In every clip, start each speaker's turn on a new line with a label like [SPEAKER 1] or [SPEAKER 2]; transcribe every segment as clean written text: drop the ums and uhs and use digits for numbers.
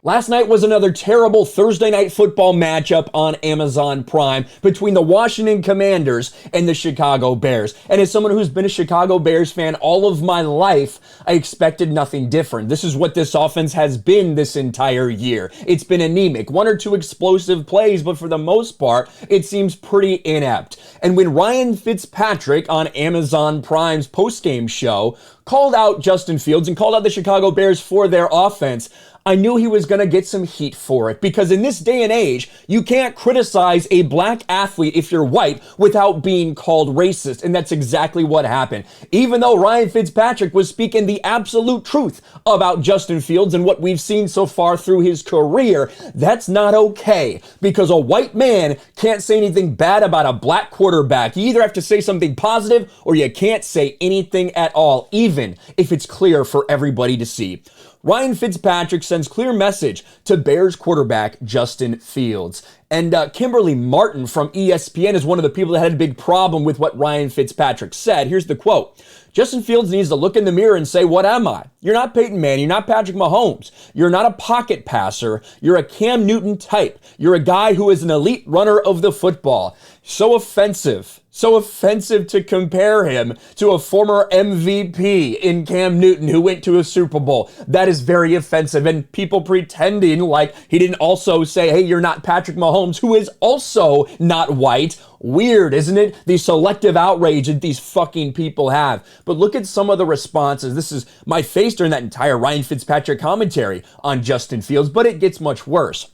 [SPEAKER 1] Last night was another terrible Thursday night football matchup on Amazon Prime between the Washington Commanders and the Chicago Bears. And as someone who's been a Chicago Bears fan all of my life, I expected nothing different. This is what this offense has been this entire year. It's been anemic, one or two explosive plays, but for the most part, it seems pretty inept. And when Ryan Fitzpatrick on Amazon Prime's postgame show called out Justin Fields and called out the Chicago Bears for their offense, I knew he was going to get some heat for it, because in this day and age, you can't criticize a black athlete if you're white without being called racist, and that's exactly what happened. Even though Ryan Fitzpatrick was speaking the absolute truth about Justin Fields and what we've seen so far through his career, that's not okay, because a white man can't say anything bad about a black quarterback. You either have to say something positive or you can't say anything at all, even if it's clear for everybody to see. Ryan Fitzpatrick sends clear message to Bears quarterback Justin Fields. And Kimberly Martin from ESPN is one of the people that had a big problem with what Ryan Fitzpatrick said. Here's the quote. Justin Fields needs to look in the mirror and say, what am I? You're not Peyton Manning. You're not Patrick Mahomes. You're not a pocket passer. You're a Cam Newton type. You're a guy who is an elite runner of the football. So offensive to compare him to a former MVP in Cam Newton who went to a Super Bowl. That is very offensive. And people pretending like he didn't also say, hey, you're not Patrick Mahomes, who is also not white. Weird, isn't it? The selective outrage that these fucking people have. But look at some of the responses. This is my face during that entire Ryan Fitzpatrick commentary on Justin Fields, but it gets much worse.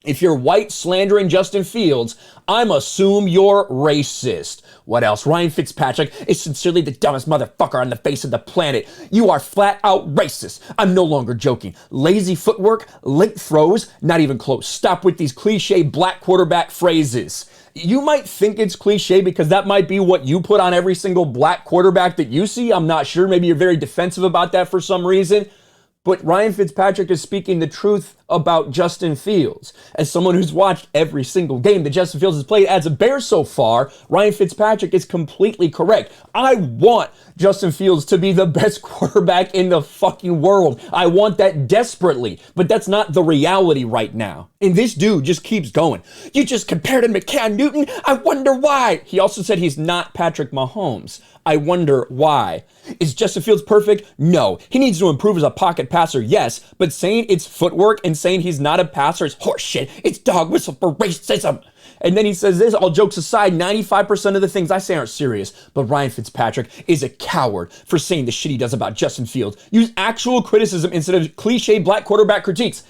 [SPEAKER 1] If you're white slandering Justin Fields, I'm assume you're racist. What else? Ryan Fitzpatrick is sincerely the dumbest motherfucker on the face of the planet. You are flat out racist. I'm no longer joking. Lazy footwork, late throws, not even close. Stop with these cliche black quarterback phrases. You might think it's cliche because that might be what you put on every single black quarterback that you see. I'm not sure. Maybe you're very defensive about that for some reason. But Ryan Fitzpatrick is speaking the truth about Justin Fields. As someone who's watched every single game that Justin Fields has played as a Bear so far, Ryan Fitzpatrick is completely correct. I want Justin Fields to be the best quarterback in the fucking world. I want that desperately, but that's not the reality right now. And this dude just keeps going. You just compared him to Cam Newton? I wonder why. He also said he's not Patrick Mahomes. I wonder why. Is Justin Fields perfect? No. He needs to improve as a pocket passer, yes, but saying it's footwork and saying he's not a passer is horseshit. It's dog whistle for racism. And then he says this, all jokes aside, 95% of the things I say aren't serious, but Ryan Fitzpatrick is a coward for saying the shit he does about Justin Fields. Use actual criticism instead of cliche black quarterback critiques.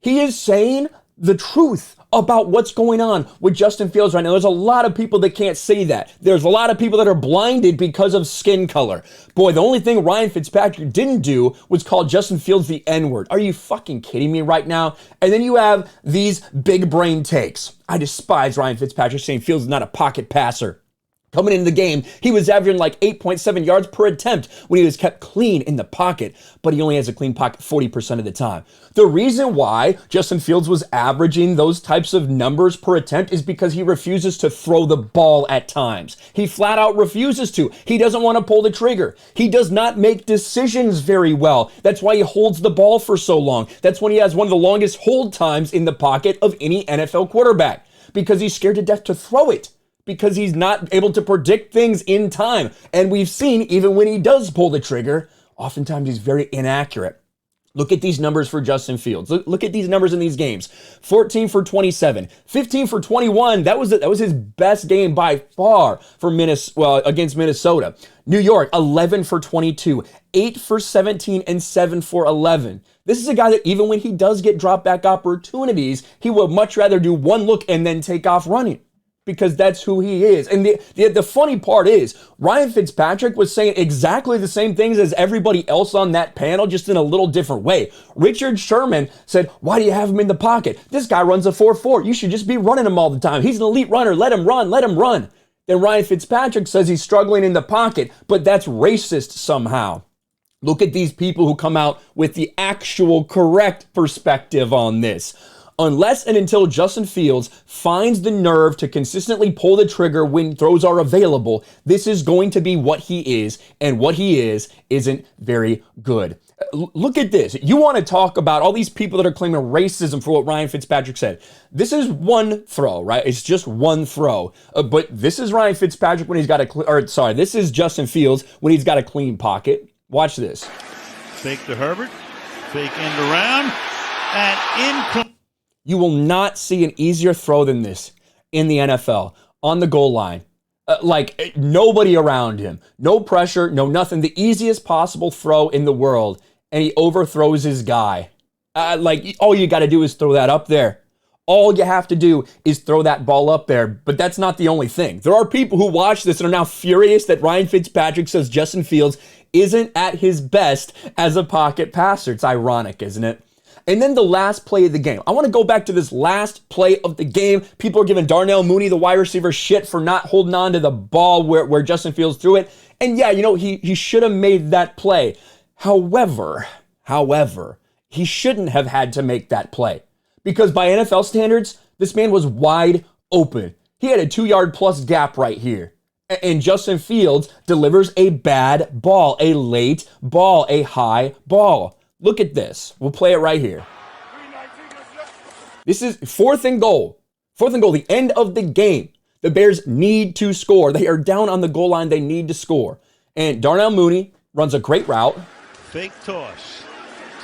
[SPEAKER 1] He is saying the truth about what's going on with Justin Fields right now. There's a lot of people that can't say that. There's a lot of people that are blinded because of skin color. Boy, the only thing Ryan Fitzpatrick didn't do was call Justin Fields the N-word. Are you fucking kidding me right now? And then you have these big brain takes. I despise Ryan Fitzpatrick saying Fields is not a pocket passer. Coming into the game, he was averaging like 8.7 yards per attempt when he was kept clean in the pocket, but he only has a clean pocket 40% of the time. The reason why Justin Fields was averaging those types of numbers per attempt is because he refuses to throw the ball at times. He flat out refuses to. He doesn't want to pull the trigger. He does not make decisions very well. That's why he holds the ball for so long. That's when he has one of the longest hold times in the pocket of any NFL quarterback, because he's scared to death to throw it, because he's not able to predict things in time. And we've seen, even when he does pull the trigger, oftentimes he's very inaccurate. Look at these numbers for Justin Fields. Look at these numbers in these games. 14 for 27, 15 for 21. That was his best game by far for against Minnesota. New York, 11 for 22, 8 for 17, and 7 for 11. This is a guy that even when he does get drop back opportunities, he would much rather do one look and then take off running, because that's who he is. And the funny part is, Ryan Fitzpatrick was saying exactly the same things as everybody else on that panel, just in a little different way. Richard Sherman said, why do you have him in the pocket? This guy runs a 4.4. You should just be running him all the time. He's an elite runner. Let him run. Let him run. Then Ryan Fitzpatrick says he's struggling in the pocket, but that's racist somehow. Look at these people who come out with the actual correct perspective on this. Unless and until Justin Fields finds the nerve to consistently pull the trigger when throws are available, this is going to be what he is, and what he is isn't very good. Look at this. You want to talk about all these people that are claiming racism for what Ryan Fitzpatrick said. This is one throw, right? It's just one throw. But this is Ryan Fitzpatrick when he's got this is Justin Fields when he's got a clean pocket. Watch this.
[SPEAKER 2] Fake to Herbert. Fake end around. And
[SPEAKER 1] you will not see an easier throw than this in the NFL on the goal line. Like nobody around him, no pressure, no nothing. The easiest possible throw in the world, and he overthrows his guy. Like all you got to do is throw that up there. All you have to do is throw that ball up there. But that's not the only thing. There are people who watch this and are now furious that Ryan Fitzpatrick says Justin Fields isn't at his best as a pocket passer. It's ironic, isn't it? And then the last play of the game. I want to go back to this last play of the game. People are giving Darnell Mooney, the wide receiver, shit for not holding on to the ball where Justin Fields threw it. And yeah, you know, he should have made that play. However, he shouldn't have had to make that play. Because by NFL standards, this man was wide open. He had a 2-yard plus gap right here. And Justin Fields delivers a bad ball, a late ball, a high ball. Look at this. We'll play it right here. This is 4th and goal. 4th and goal, the end of the game. The Bears need to score. They are down on the goal line. They need to score. And Darnell Mooney runs a great route.
[SPEAKER 2] Fake toss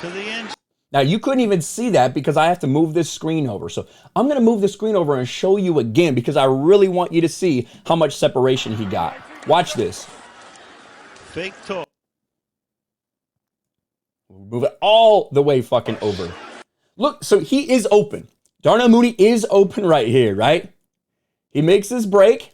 [SPEAKER 2] to the end.
[SPEAKER 1] Now, you couldn't even see that because I have to move this screen over. So I'm going to move the screen over and show you again because I really want you to see how much separation he got. Watch this.
[SPEAKER 2] Fake toss.
[SPEAKER 1] Move it all the way fucking over. Look, so he is open. Darnell Mooney is open right here, right? He makes this break.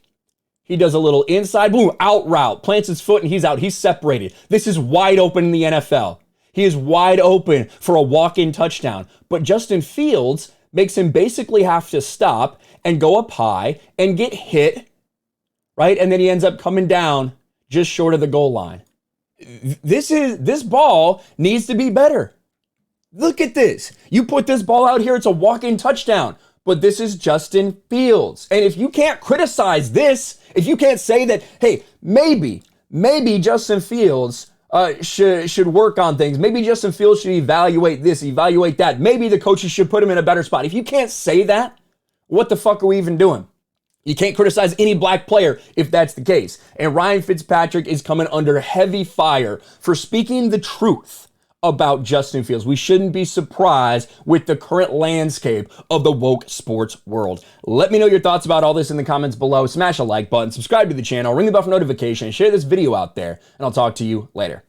[SPEAKER 1] He does a little inside, boom, out route, plants his foot, and he's out. He's separated. This is wide open in the NFL. He is wide open for a walk-in touchdown. But Justin Fields makes him basically have to stop and go up high and get hit, right? And then he ends up coming down just short of the goal line. This ball needs to be better. Look at this. You put this ball out here, it's a walk-in touchdown. But this is Justin Fields. And if you can't criticize this, if you can't say that, hey, maybe Justin Fields should work on things. Maybe Justin Fields should evaluate this, evaluate that. Maybe the coaches should put him in a better spot. If you can't say that, what the fuck are we even doing? You can't criticize any black player if that's the case. And Ryan Fitzpatrick is coming under heavy fire for speaking the truth about Justin Fields. We shouldn't be surprised with the current landscape of the woke sports world. Let me know your thoughts about all this in the comments below. Smash a like button, subscribe to the channel, ring the bell for notifications, share this video out there, and I'll talk to you later.